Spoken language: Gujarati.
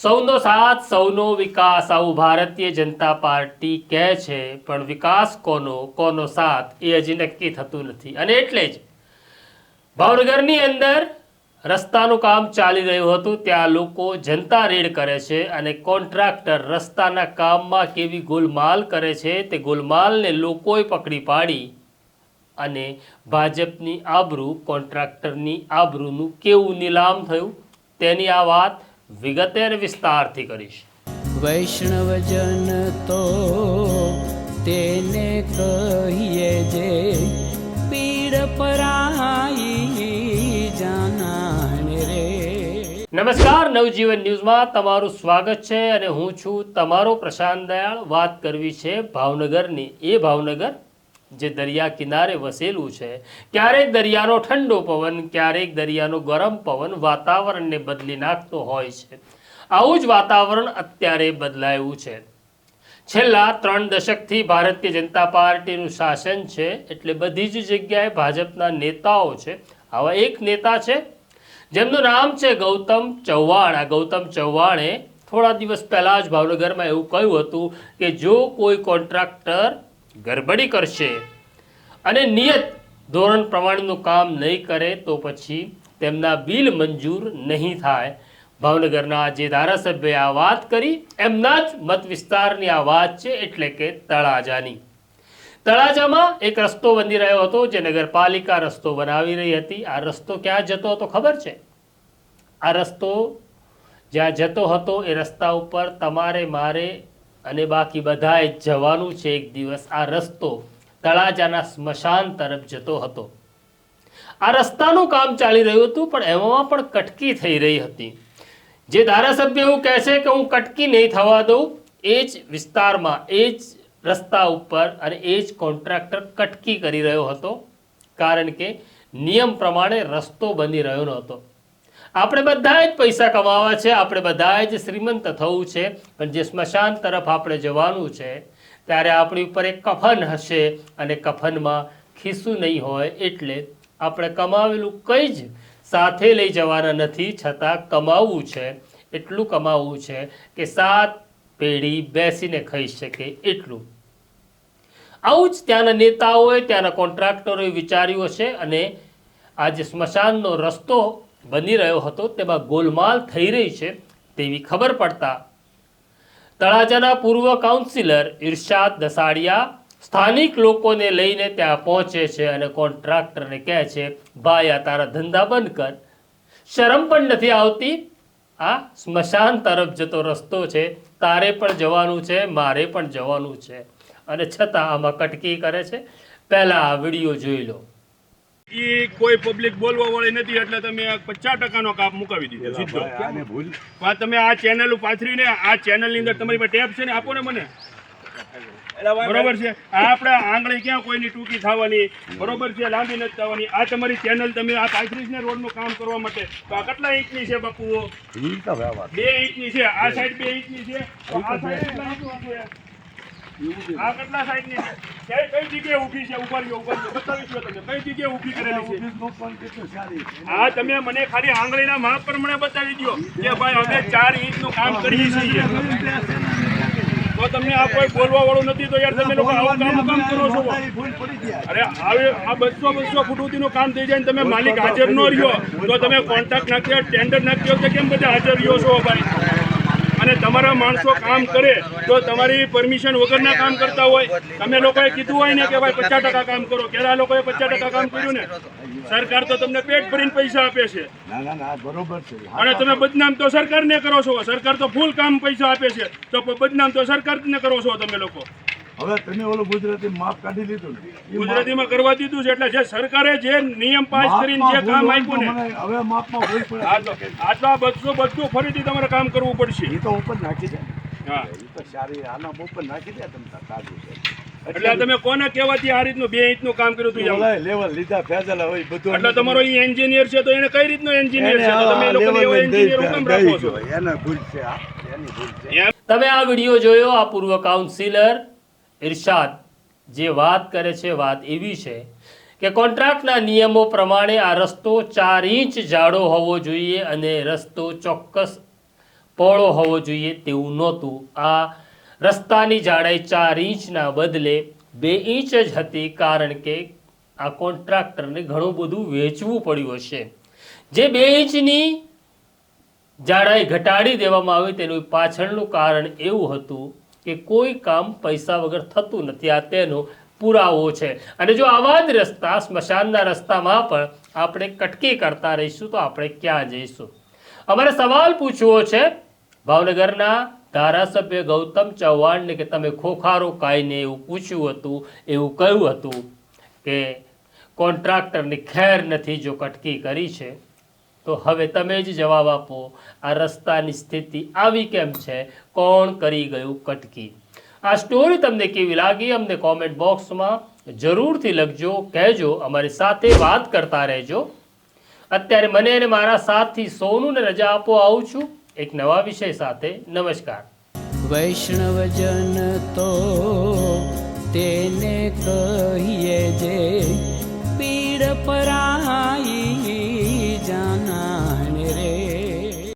સૌનો સાથ સૌનો વિકાસ આવું ભારતીય જનતા પાર્ટી કહે છે, પણ વિકાસ કોનો સાથ એ હજી નક્કી થતું નથી. અને એટલે જ ભાવનગરની અંદર રસ્તાનું કામ ચાલી રહ્યું હતું, ત્યાં લોકો જનતા રેડ કરે છે અને કોન્ટ્રાક્ટર રસ્તાના કામમાં કેવી ગોલમાલ કરે છે તે ગોલમાલને લોકોએ પકડી પાડી અને ભાજપની આબરૂ કોન્ટ્રાક્ટરની આબરૂનું કેવું નીલામ થયું તેની આ વાત વિગતે અને વિસ્તારથી કરીશ. વૈષ્ણવજન તો તેને કહીએ જે પીડ પરાઈ જાનાને રે. નમસ્કાર, નવજીવન ન્યૂઝમાં તમારું સ્વાગત છે અને હું છું તમારો પ્રશાંત દયાળ. વાત કરવી છે ભાવનગરની. એ ભાવનગર જે દરિયા કિનારે વસેલું છે. ક્યારેક દરિયાનો ઠંડો પવન, ક્યારેક દરિયાનો ગરમ પવન વાતાવરણને બદલી નાખતો હોય છે. આવું જ વાતાવરણ અત્યારે બદલાયું છે. છેલ્લા 3 દશકથી ભારતીય જનતા પાર્ટીનું શાસન છે, એટલે બધી જ જગ્યાએ ભાજપના નેતાઓ છે. આવા એક નેતા છે જેમનું નામ છે ગૌતમ ચૌહાણ. આ ગૌતમ ચૌહાણે થોડા દિવસ પહેલાં જ ભાવનગરમાં એવું કહ્યું હતું કે જો કોઈ કોન્ટ્રાક્ટર ગરબડી કરશે અને નિયત ધોરણ પ્રમાણેનું કામ નહીં કરે તો પછી તેમના બિલ મંજૂર નહીં થાય. ભાવનગરના જે ધારાસભ્યએ આ વાત કરી એમના જ મત વિસ્તારની આ વાત છે, એટલે કે તળાજાની. તળાજામાં એક રસ્તો બની રહ્યો હતો જે નગરપાલિકા રસ્તો બનાવી રહી હતી. આ રસ્તો ક્યાં જતો હતો ખબર છે? આ રસ્તો જ્યાં જતો હતો એ રસ્તા ઉપર તમારે મારે અને બાકી બધાએ જવાનું છે એક દિવસ. આ રસ્તો તળાજાના સ્મશાન તરફ જતો હતો. આ રસ્તાનું કામ ચાલી રહ્યું હતું, પણ એમાં પણ કટકી થઈ રહી હતી. જે ધારાસભ્ય એવું કહે છે કે હું કટકી નહીં થવા દઉં, એ જ વિસ્તારમાં એ જ રસ્તા ઉપર અને એ જ કોન્ટ્રાક્ટર કટકી કરી રહ્યો હતો, કારણ કે નિયમ પ્રમાણે રસ્તો બની રહ્યો નહોતો. આપણે બધાએ જ પૈસા કમાવા છે, આપણે બધાએ જ શ્રીમંત થવું છે, પણ જે સ્મશાન તરફ આપણે જવાનું છે ત્યારે આપણી ઉપર એક કફન હશે અને કફનમાં ખિસ્સું નહીં હોય. એટલે આપણે કમાવેલું કંઈ જ સાથે લઈ જવાના નથી, છતાં કમાવવું છે. એટલું કમાવવું છે કે 7 પેઢી બેસીને ખાઈ શકે એટલું. આવું જ ત્યાંના નેતાઓએ, ત્યાંના કોન્ટ્રાક્ટરોએ વિચાર્યું હશે અને આ જે સ્મશાનનો રસ્તો બની રહ્યો હતો તેમાં ગોલમાલ થઈ રહી છે તેવી ખબર પડતા તળાજાના પૂર્વ કાઉન્સિલર ઇરશાદ દસાડિયા સ્થાનિક લોકોને લઈને ત્યાં પહોંચે છે અને કોન્ટ્રાક્ટરને કહે છે, ભાઈ આ તારા ધંધા બંધ કર, શરમ પણ નથી આવતી? આ સ્મશાન તરફ જતો રસ્તો છે, તારે પણ જવાનું છે, મારે પણ જવાનું છે, અને છતાં આમાં કટકી કરે છે. પહેલા આ વિડીયો જોઈ લો. ઈ કોઈ પબ્લિક બોલવા વાળી નથી, એટલે તમે 50% કાપ મુકાવી દીધો સીધો. પણ તમે આ ચેનલ પાથરીને આ ચેનલ ની અંદર તમારી પાસે ટેપ છે ને, આપો ને મને. બરોબર છે? આ આપણે આંગળી ક્યાં કોઈની ટૂંકી થવાની, બરોબર છે, લાંબી નથી થવાની. આ તમારી ચેનલ તમે આ પાથરી ને રોડ નું કામ કરવા માટે, તો આ કેટલા ઇંચની છે બાપુ? 2 ઇંચની છે. આ સાઈડ 2 ઇંચની છે, આ સાઈડ કેટલા ઇંચની છે? આ કેટલા સાઈડની છે? કઈ જગ્યાએ ઊભી છે? ઉભા રહ્યો બતાવીશ તમને કઈ જગ્યાએ ઊભી કરેલી છે. આ તમે મને ખાલી આંગળીના માપ પર મને બતાવી દો કે ભાઈ અમે 4 ઇંચનું કામ કરીએ છીએ. તો તમને આ કોઈ બોલવા વાળું નથી, તો યાર તમે લોકો આવું કામ કરો છો? અરે આ 200 ફૂટ સુધીનું કામ થઈ જાય ને તમે માલિક હાજર ન રહ્યો તો તમે કોન્ટ્રાક્ટ નાખ્યો, ટેન્ડર નાખ્યો તો કેમ બધા હાજર રહ્યો છો ભાઈ? અને તમારા માણસો કામ કરે તો તમારી પરમિશન વગરના કામ કરતા હોય. તમે લોકોએ કીધું હોય ને કે ભાઈ 50% કામ કરો, ક્યારે આ લોકોએ 50% કામ કર્યું ને? સરકાર તો તમને પેટ ભરીને પૈસા આપે છે. અને તમે બદનામ તો સરકારને કરો છો. સરકાર તો ફૂલ કામ પૈસા આપે છે, તો બદનામ તો સરકારને કરો છો તમે લોકો. હવે તમે ઓલું ગુજરાતી માપ કાઢી લીધું ને, ગુજરાતીમાં કરવા દીધું છે, એટલે જે સરકારે જે નિયમ પાસ કરીને જે કામ આપ્યું ને, હવે માપમાં ભૂલ પડે. આટલા 200 બધું ફરીથી તમારે કામ કરવું પડશે. એ તો ઉપર નાખી દે. હા, એ તો સારી આના ઉપર નાખી દે. તમે કાઢું છે એટલે તમે કોને કહેવાથી આ રીતનું 2 ઇંચનું કામ કર્યું હતું? લેવલ લીધા ફેજલ હોય બધું. એટલે તમારો ઈ એન્જિનિયર છે, તો એને કઈ રીતનો એન્જિનિયર છે? તો તમે એ લોકોને એવો એન્જિનિયર કેમ રાખો છો? એને ભૂલ છે, એની ભૂલ છે. તમે આ વિડીયો જોયો. આ પૂર્વ કાઉન્સિલર ઇરશાદ જે વાત કરે છે, વાત એવી છે કે કોન્ટ્રાક્ટના નિયમો પ્રમાણે આ રસ્તો 4 ઇંચ જાડો હોવો જોઈએ અને રસ્તો ચોક્કસ પહોળો હોવો જોઈએ તેવું નહોતું. આ રસ્તાની જાડાઈ 4 ઇંચના બદલે 2 ઇંચ જ હતી, કારણ કે આ કોન્ટ્રાક્ટરને ઘણું બધું વેચવું પડ્યું હશે. જે 2 ઇંચની જાડાઈ ઘટાડી દેવામાં આવી તેનું પાછળનું કારણ એવું હતું કે કોઈ કામ પૈસા વગર થતું નથી. આ તેનો પુરાવો છે. અને જો આવા જ રસ્તા, સ્મશાનના રસ્તામાં પણ આપણે કટકી કરતા રહીશું તો આપણે ક્યાં જઈશું? અમારે સવાલ પૂછવો છે ભાવનગરના ધારાસભ્ય ગૌતમ ચૌહાણને કે તમે ખોખારો કાઢીને એવું પૂછ્યું હતું, એવું કહ્યું હતું કે કોન્ટ્રાક્ટરની ખેર નથી જો કટકી કરી છે, તો હવે તમે જ જવાબ આપો. આ રસ્તાની સ્થિતિ આવી કેમ છે? કોણ કરી ગયું કટકી? આ સ્ટોરી તમને કેવી લાગી અમને કોમેન્ટ બોક્સમાં જરૂરથી લખજો, કહેજો, અમારી સાથે વાત કરતા રહેજો. અત્યારે મને અને મારા સાથી સોનુને રજા આપો. આવું છું એક નવા વિષય સાથે. નમસ્કાર. વૈષ્ણવજન તો તેને કહીએ જે પીડ પરા